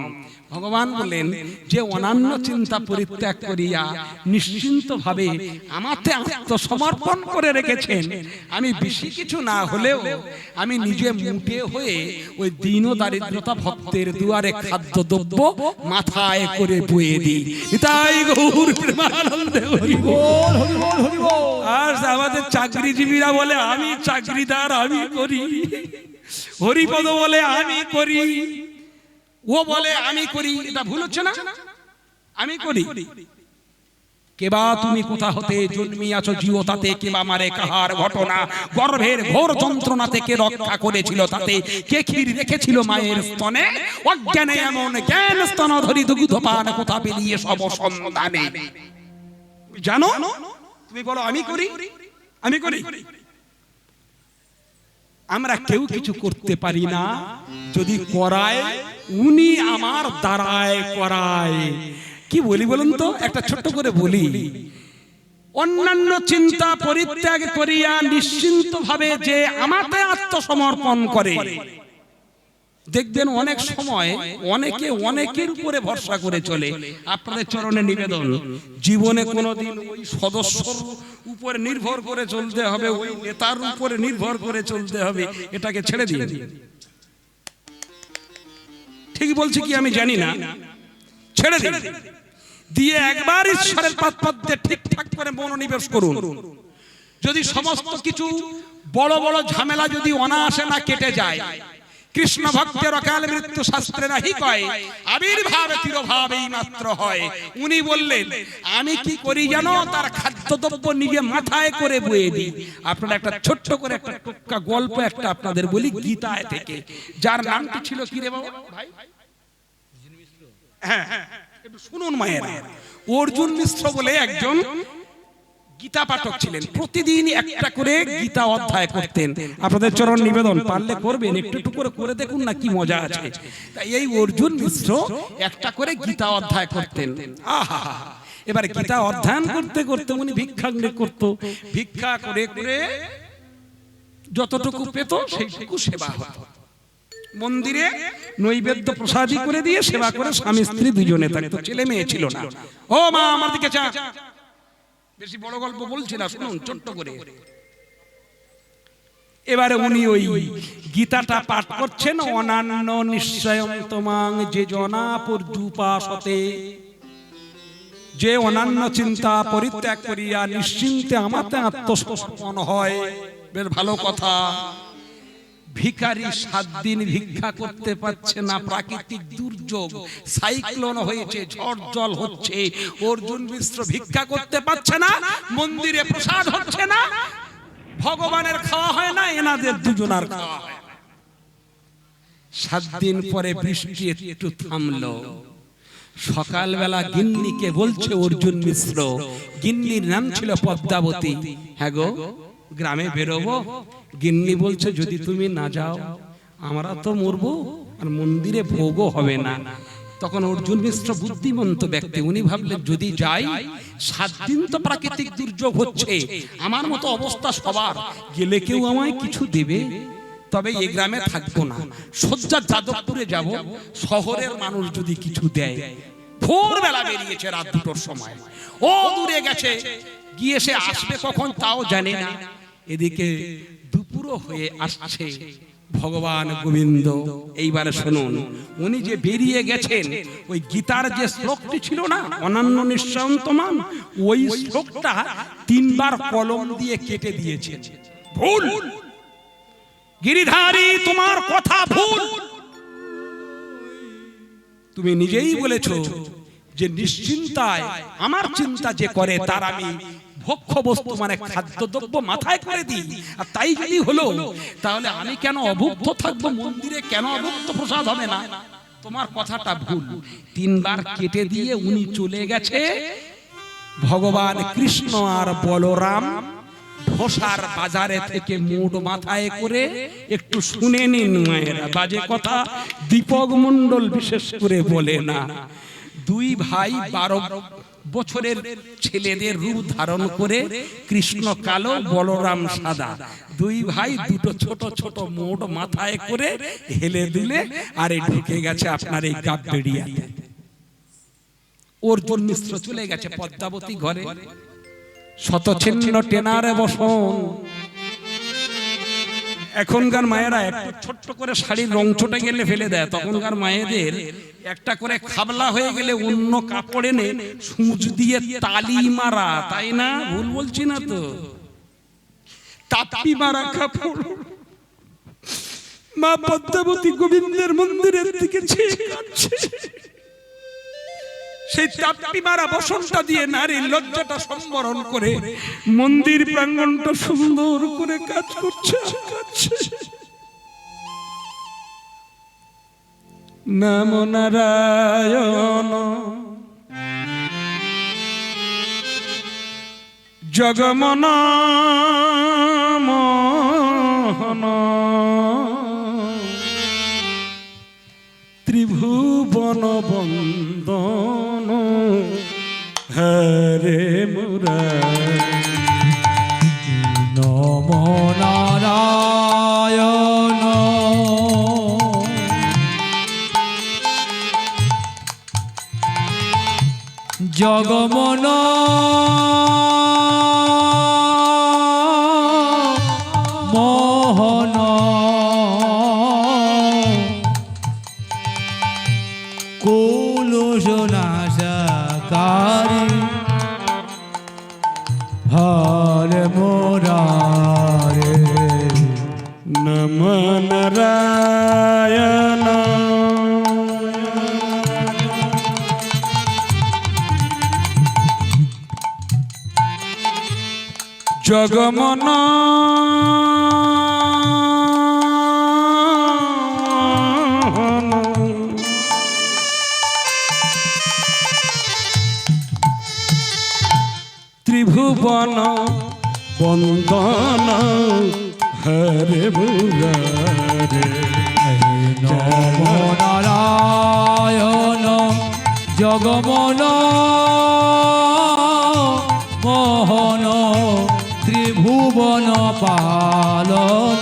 ভগবান বলেন যে অনন্য চিন্তা পরিত্যাগ করিয়া নিশ্চিন্ত ভাবে আমাতে আত্মসমর্পণ করে রেখেছেন, আমি বেশি কিছু না হলেও আমি নিজে মুটে হয়ে ওই দীন দারিদ্রতা ভক্তের দুয়ারে খাদ্য দ্রব্য মাথায় করে বয়ে দিই। তাই গৌর প্রেমানন্দে হরি বল, হরি বল, হরি বল। আর আমাদের চাকরিজীবীরা বলে আমি চাকরিদার, আমি করি। হরিপদ বলে আমি করি, ও বলে আমি করি। এটা ভুল হচ্ছে না? আমি করি। কেবা তুমি কোথা হতে জন্মিয়াছো জীবতাতে, কেবা মারে কাহার ঘটনা, গর্ভের ঘোর যন্ত্রণা থেকে রক্ষা করেছিল তাতে, কে ক্ষীর রেখেছিল মায়ের স্তনে, অজ্ঞানে এমন জ্ঞান স্তন ধরি দুগ্ধ পান কোথা পেলিয়ে সব সন্ধানে। জানো তুমি বলো আমি করি, আমি করি। আমরা কেউ কিছু করতে পারি না, যদি করায় উনি আমার দ্বারায় করায়। কি বলি বলুন তো, একটা ছোট্ট করে বলি, অন্যান্য চিন্তা পরিত্যাগ করিয়া নিশ্চিন্ত ভাবে যে আমাতে আত্মসমর্পণ করে, দেখবেন অনেক সময় অনেকে অনেকের উপরে ভরসা করে চলে। আপনাদের চরণে নিবেদন, জীবনে কোনোদিন ওই সদস্যর উপরে নির্ভর করে চলতে হবে, ওই নেতার উপরে নির্ভর করে চলতে হবে, এটাকে ছেড়ে দিন। ঠিক বলছি কি আমি জানি না, ছেড়ে দিন, দিয়ে একবার ঈশ্বরের পাদপদ্মে ঠিকঠাক করে মনোনিবেশ করুন। যদি সমস্ত কিছু বড় বড় ঝামেলা যদি অনায়াসে না কেটে যায়, কৃষ্ণ ভক্তের অকাল মৃত্যু শাস্ত্রে নাহি কয়, আবির্ভাব তিরোভাবেই মাত্র হয়। উনি বললেন আমি কি করি জানো, তার খাদ্যদ্রব্য নিজে মাথায় করে বয়ে দিই। আপনারা একটা ছোট্ট করে একটা টোটকা গল্প একটা আপনাদের বলি গীতায় থেকে, যার নামটি ছিল কি রে বাবা ভাই? হ্যাঁ একটু শুনুন মায়েরা। অর্জুন মিশ্র বলে একজন গীতা পাঠক ছিলেন, প্রতিদিন একটা করে গীতা অধ্যায় করতেন। আপনাদের চরণ নিবেদন, পারলে করবেন, একটু একটু করে করে দেখুন না কি মজা আছে। তাই এই অর্জুন মিশ্র একটা করে গীতা অধ্যায় করতেন। আহা, এবার গীতা অধ্যয়ন করতে করতে উনি ভিক্ষাগ্নে করত, ভিক্ষা করে করে যতটুকু পেত সেইটুকু সেবা হতো। মন্দিরে নৈবেদ্য প্রসাদী করে দিয়ে সেবা করে স্বামী স্ত্রী দুজনে থাকতো, ছেলে মেয়ে ছিল না। ও মা আমার দিকে চা, বেশি বড় গল্প বলছি না, শুনুন ছোট্ট করে। এবারে উনি ওই গীতাটা পাঠ করছেন, অনান্য নিশ্চয়ং তোমাং যে জনা পর্যুপাসতে, যে অনান্য চিন্তা পরিত্যাগ করিয়া নিশ্চিন্তে আমাতে আত্মসমর্পণ হয়। বেশ ভালো কথা। ভিখারি 7 দিন ভিক্ষা করতে পারছে না, প্রাকৃতিক দুর্যোগ, সাইক্লোন হয়েছে, ঝড় জল হচ্ছে, অর্জুন মিশ্র ভিক্ষা করতে পারছে না, মন্দিরে প্রসাদ হচ্ছে না, ভগবানের খাওয়া হয় না, এনাদের দুজনার খাওয়া হয় না। 7 দিন পরে বৃষ্টি একটু থামলো। সকালবেলা গিন্নিকে বলছে অর্জুন মিশ্র, গিন্নির নাম ছিল পদ্মাবতী, হ্যাঁ গো গ্রামে বেরোবো। গিন্নি বলছে যদি তুমি না যাও আমরা তো মরবো, আর মন্দিরে ভোগও হবে না। তখন অর্জুন মিশ্র বুদ্ধিমন্ত ব্যক্তি, উনি ভাবলেন যদি যাই, 7 দিন তো প্রাকৃতিক দুর্যোগ হচ্ছে, আমার মতো অবস্থা সবার, গেলে কেউ আমায় কিছু দেবে, তবে এই গ্রামে থাকবো না, সজ্জা যাদবপুরে যাব, শহরের মানুষ যদি কিছু দেয়। ভোরবেলা বেরিয়েছে, রাত 2টোর সময়, ও দূরে গেছে, গিয়ে সে আসবে কখন তাও জানে না। এদিকে দুপুরও হয়ে আসছে, ভগবান গোবিন্দ। এইবারে শুনুন, উনি যে বেরিয়ে গেছেন, ওই গীতার যে শ্লোকটি ছিল না, অনান্য নিশ্চয়ং তোমাং, ওই শ্লোকটা 3 বার কলম দিয়ে কেটে দিয়েছেন। ভুল, গিরিধারী তোমার কথা ভুল। তুমি নিজেই বলেছো যে নিশ্চিন্তায় আমার চিন্তা যে করে তার আমি ভক্ষ বস্তু মানে খাদ্যদ্রব্য মাথায় করে দিই, আর তাই যদি হলো, তাহলে আমি কেন অভুক্ত থাকবো? মন্দিরে কেন অভুক্ত প্রসাদ হবে না? তোমার কথাটা ভুল। 3 বার কেটে দিয়ে উনি চলে গেছে। ভগবান কৃষ্ণ আর বলরাম ধোসার বাজারে থেকে মুড মাথায় করে, একটু শুনে নিন মায়েরা, বাজে কথা দীপক মণ্ডল বিশেষ করে বলে না। 2 ভাই 12 বছরের ছেলেদের রূপ ধারণ করে, কৃষ্ণ কালো বলরাম সাদা, 2 ভাই 2টো ছোট ছোট মুড মাথায় করে হেলে দুলে আরে ঢুকে গেছে আপনার এই গাববেড়িয়াতে। অর্জুন মিশ্র চলে গেছে পদ্মাবতী ঘরে, শতচ্ছিন্ন টেনারে বসন। এখনকার মায়েরা একটু ছোট্ট করে শাড়ির রং চটে গেলে ফেলে দেয়, তখনকার মায়েদের একটা করে খাবলা হয়ে গেলে অন্য কাপড় এনে সূচ দিয়ে তালি মারা, তাই না? ভুল বলছি না তো? তাপ্পি মারা কাপড় মা পদ্মাবতী গোবিন্দের মন্দিরের দিকে চেয়ে কাঁদছে। সেই তাপ্পি মারা বসনটা দিয়ে নারীর লজ্জাটা সম্বরণ করে মন্দির প্রাঙ্গণটা সুন্দর করে কাজ করছে। নমো নারায়ণ জগমন মোহন ত্রিভুবন বন্দন হরে মুরারি।
নমো নারায়ণ জগমন মোহন কুলুষনাশকারী হরে মুরারে।
নমো নারায়ণ জগমন ত্রিভুবন বন্দন হরে মুরারে।
নমো নারায়ণ জগমন মোহন ত্রিভুবন পালন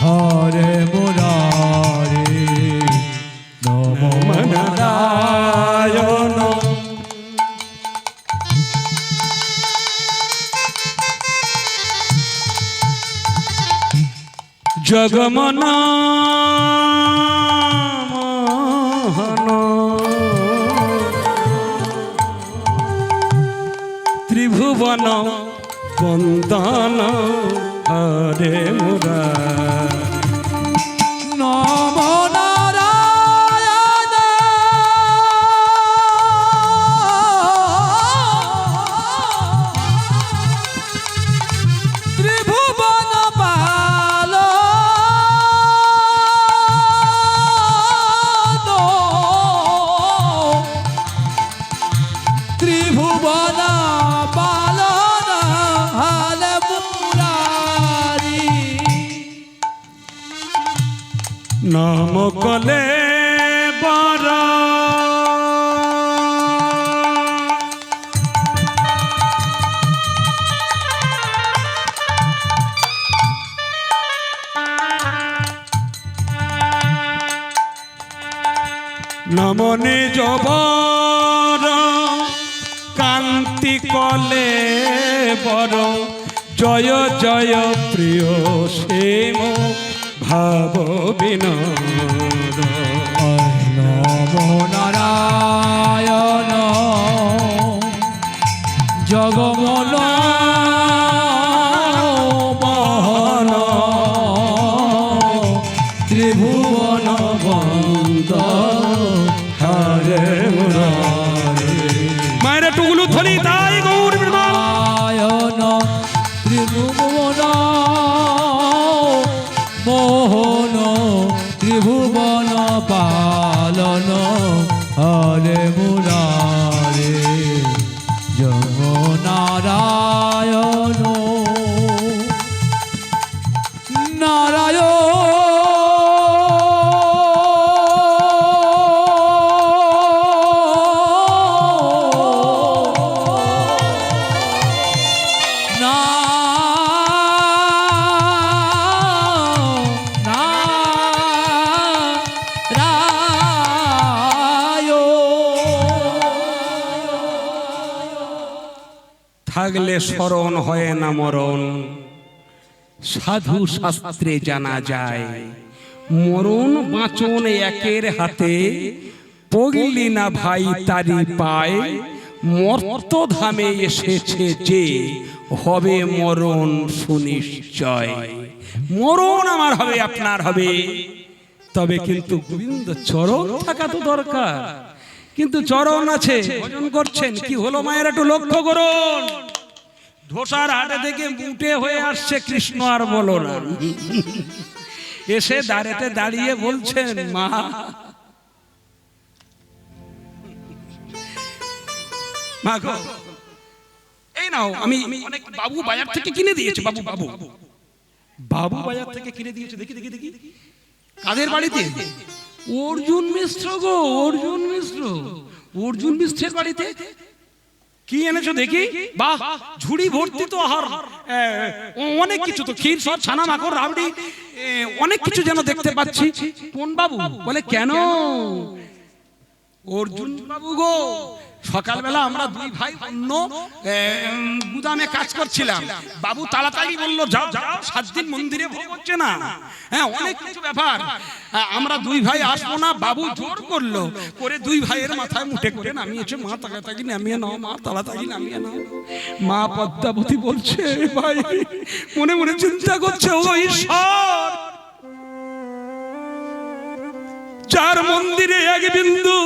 হরে মুরারে নমো নারায়ণ।
জগমন মোহন ত্রিভুবন বন্দন হরে মুরারি।
নমো নারায়ণ ত্রিভুবন ত্রিভুবন পালন হরে মুরারি।
নাম কলে বর নম নিজ বর কান্তি কলে বর জয় জয় প্রিয় শ্যাম ভাব বিনোদ।
নমো নারায়ণ জগমন মোহন ত্রিভুবন বন্দ
হরে মুরারি। মায়ের টুকলু ধরি তাই গৌর
নারায়ণ ত্রিভুবন মোহন ত্রিভুবন পালন হরে মুরারে জগ নারায়ণ
থাকলে স্মরণ হয় না মরণ, সাধু শাস্ত্রে জানা যায় মরণ বাঁচন একের হাতে, পগলি না ভাই তারি পায়। মর্তধামে এসেছে যে হবে মরণ সুনিশ্চয়। মরণ আমার হবে, আপনার হবে, তবে কিন্তু গোবিন্দ চরণ থাকা তো দরকার। কিন্তু চরণ আছে, ভজন করছেন, কি হলো মায়ের একটু লক্ষ্য করুন। ধোসার হাটে থেকে মুটে হয়ে আসছে কৃষ্ণ, আর বলো না, এসে দাঁড়াতে দাঁড়িয়ে বলছেন মা মা গো, এই নাও, আমি অনেক বাবু বাজার থেকে কিনে দিয়েছে, বাবু বাবু বাবু বাজার থেকে কিনে দিয়েছে। দেখি দেখি দেখি, কাদের বাড়িতে? অর্জুন মিশ্র গো, অর্জুন মিশ্র, অর্জুন মিশ্রের বাড়িতে কি এনেছো দেখি। বাহ, ঝুড়ি ভর্তি তো আহার, অনেক কিছু তো, ক্ষীর সব, ছানা মাখন রাবড়ি, অনেক কিছু যেন দেখতে পাচ্ছি। কোন বাবু? বলে কেন? অর্জুন বাবু গো, সকালবেলা আমরা দুই ভাই অন্য গুদামে কাজ করছিলাম, বাবু তাড়াতাড়ি বললো যাও যাও, 7 দিন মন্দিরে ভোগ হচ্ছে না, হ্যাঁ অনেক কিছু ব্যাপার, আমরা দুই ভাই আসবো না। বাবু জোর করলো, করে দুই ভাইয়ের মাথায় মুঠে করে নামিয়েছে। মা তাড়াতাড়ি নামিয়ে নাও, মা তাড়াতাড়ি নামিয়ে নাও। মা পদ্মাবতী বলছে, ভাই মনে মনে চিন্তা করছে, ও ঈশ্বর, যার মন্দিরে এক বিন্দু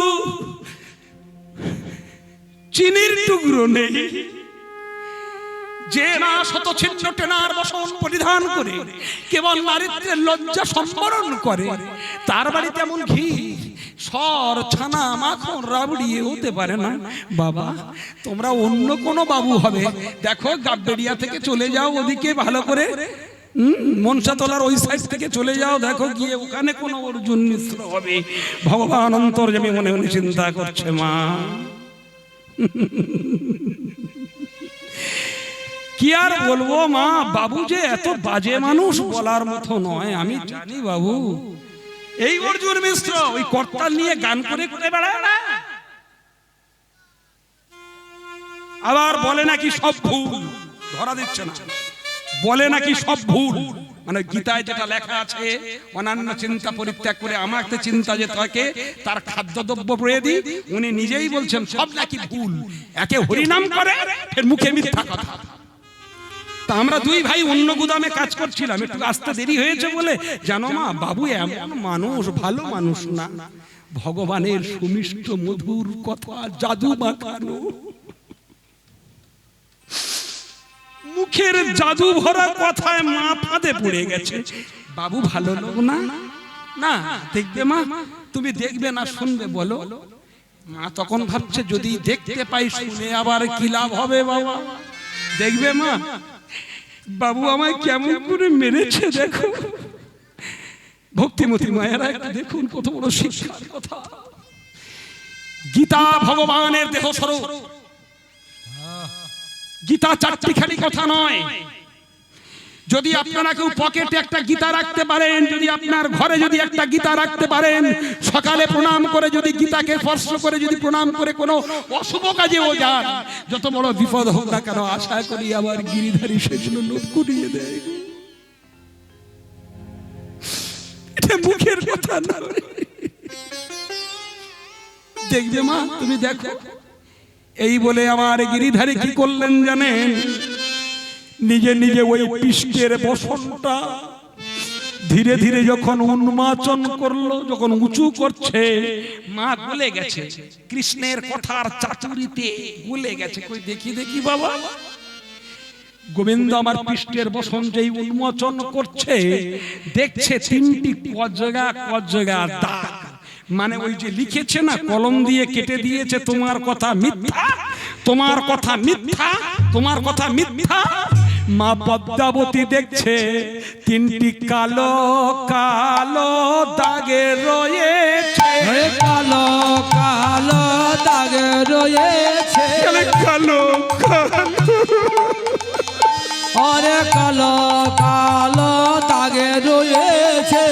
চিনির টুকরো নেই, যে না শত ছিন্ন টেনার বসন পরিধান করে কেবল নারীত্বের লজ্জা সম্বরণ করে, তার বাড়িতে এমন ঘি সর ছানা মাখন রাবড়ি হতে পারে না। বাবা তোমরা অন্য কোন বাবু হবে, দেখো গাববেড়িয়া থেকে চলে যাও ওদিকে, ভালো করে মনসাতলার ওই সাইড থেকে চলে যাও, দেখো গিয়ে ওখানে কোন অর্জুন মিশ্র হবে। ভগবান অন্তর্যামী মনে মনে চিন্তা করছে, মা কি আর বলবো মা, বাবু যে এত বাজে মানুষ বলার মতো নয়, আমি জানি বাবু। এই অর্জুন মিশ্র ওই কর্তাল নিয়ে গান করে করে বেড়ায় না, আবার বলে নাকি সব ভুল, ধরা দিচ্ছে না, বলে নাকি সব ভুল। মানে গীতায় যেটা লেখা আছে, অন্যান্য চিন্তা পরিত্যাগ করে আমাকে চিন্তা যে থাকে তার খাদ্যদ্রব্য প্রয়োগী, উনি নিজেই বলছেন সব নাকি ভুল। একে হরিনাম করে, ফের মুখে মিথ্যা কথা। তা আমরা দুই ভাই অন্য গুদামে কাজ করছিলাম, একটু আসতে দেরি হয়েছে বলে, জানো মা বাবু এমন মানুষ, ভালো মানুষ না, ভগবানের সুমিষ্ট মধুর কথা জাদু মাখানো, মুখের জাদু ভরা কথায় মা ফাঁদে পড়ে গেছে। বাবু ভালো লোক না, না দেখবে মা, তুমি দেখবে না শুনবে বলো? মা তখন ভাবছে যদি দেখতে পাই শুনে আবার কি লাভ হবে বাবা, দেখবে মা বাবু আমায় কেমন করে মেরেছে দেখো। ভক্তিমতী মায়েরা একটু দেখুন কত বড় শিক্ষার কথা। গীতা ভগবানের দেহ স্বরূপ, গীতা চারটিখানি কথা নয়। যদি আপনারা কেউ পকেটে একটা গীতা রাখতে পারেন, যদি আপনার ঘরে যদি একটা গীতা রাখতে পারেন, সকালে প্রণাম করে যদি গীতাকে স্পর্শ করে যদি প্রণাম করে কোনো অশুভ কাজেও যান, যত বড় বিপদ হোক না কেন, আশা করি আবার গিরিধারী সেগুলো লোক কুড়িয়ে দেয়। এটা মুখের কথা না, দেখবে মা তুমি দেখো। এই বলে আমার গিরিধারী কি করলেন জানেন? নিজে নিজে ওই পৃষ্ঠের বসনটা ধীরে ধীরে যখন উন্মোচন করলো, যখন উঁচু করছে, মা গলে গেছে কৃষ্ণের কথার চাতুরিতে, গলে গেছে। কই দেখি দেখি বাবা, গোবিন্দ আমার পৃষ্ঠের বসন যেই উন্মোচন করছে, দেখছে তিনটি কজগা কজগা দাগ। মানে ওই যে লিখেছে না, কলম দিয়ে কেটে দিয়েছে, তোমার কথা মিথ্যা, তোমার কথা মিথ্যা, তোমার কথা মিথ্যা। মা পদ্মাবতী দেখছে তিনটি কালো কালো দাগে রয়েছে,
কালো কালো দাগে রয়েছে,
কালো
আরে কালো কালো দাগে রয়েছে।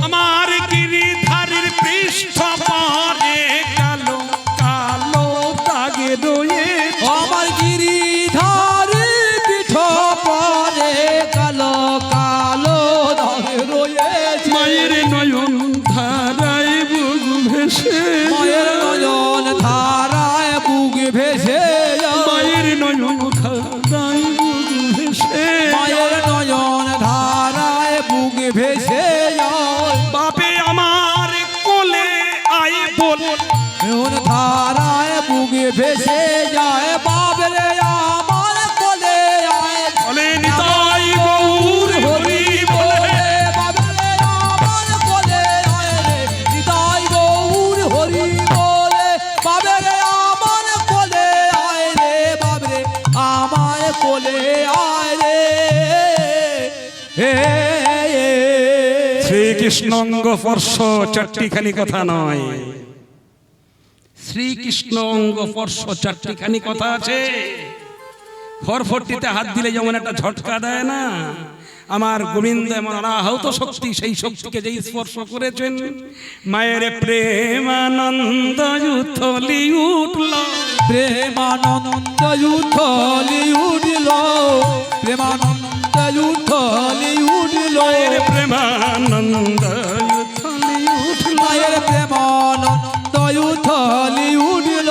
আমার গিরিধারীর পৃষ্ঠ পরে কালো কালো দাগে রয়েছে,
আমার গিরিধারীর পিঠ পরে কালো কালো দাগে রয়েছে।
মায়ের নয়ন ধারায় বুক ভেসে,
মায়ের নয়ন ধারায় বুক ভেসে যায়,
মায়ের নয়ন ধারায় বুক ভেসে,
মায়ের নয়ন ধারায় বুক ভেসে যায়।
বাপে আমার কোলে আই বল,
নয়ন ধারায় বুক ভেসে যায়, বাবরে আমার কোলে আয়
বলে নিতাই গৌর হরি বলে,
বাবরে আমার কোলে আয় রে, নিতাই গৌর হরি বলে, বাবরে আমার কোলে আয় রে, বাবরে আমার কোলে আয় রে।
শ্রীকৃষ্ণ অঙ্গ স্পর্শ চারটিখানি কথা নয়, শ্রীকৃষ্ণ অঙ্গ স্পর্শ চারটিখানি কথা আছে। ফরফরটিতে হাত দিলে যেমন একটা ঝটকা দেয় না, আমার গোবিন্দ এমন অনাহত শক্তি, সেই শক্তিকে যেই স্পর্শ করেছেন, মায়ের প্রেমানন্দ উথলি উঠল,
প্রেমানন্দ উথলি উঠল, প্রেমানন্দ উথলি উঠল,
মায়ের প্রেমানন্দ উথলি উঠল,
মায়ের প্রেমানন্দ উথলি উঠল।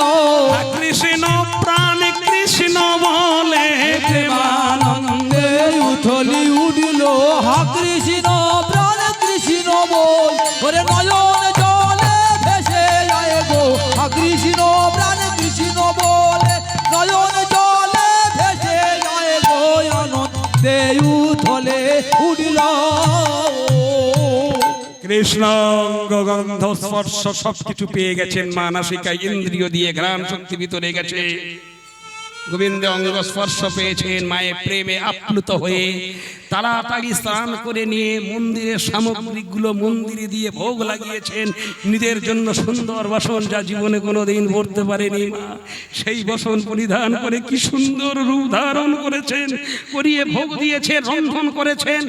কৃষ্ণ প্রাণ কৃষ্ণ বলে প্রেমানন্দে
উথলি উঠল, হা কৃষ্ণ প্রাণ কৃষ্ণ বল, ওরে নয়ন জলে ভেসে যায় গো, হা কৃষ্ণ প্রাণ কৃষ্ণ বলে, নয়ন জলে ভেসে যায় গো, আনন্দে উথলে উঠল।
কৃষ্ণ গন্ধ স্পর্শ সবকিছু পেয়ে গেছেন, মানসিকা ইন্দ্রিয় দিয়ে ঘ্রাণ শক্তি ভিতরে গেছে। গোবিন্দ অঙ্গ স্পর্শ পেয়েছেন, মায়ের প্রেমে আপ্লুত হয়ে তাড়াতাড়ি স্নান করে নিয়ে মন্দিরের সামগ্রীগুলো মন্দিরে দিয়ে ভোগ লাগিয়েছেন। নিজের জন্য সুন্দর বসন, যা জীবনে কোনোদিন পরতে পারেনি মা, সেই বসন পরিধান করে কি সুন্দর রূপ ধারণ করেছেন, করিয়ে ভোগ দিয়েছেন, রন্ধন করেছেন।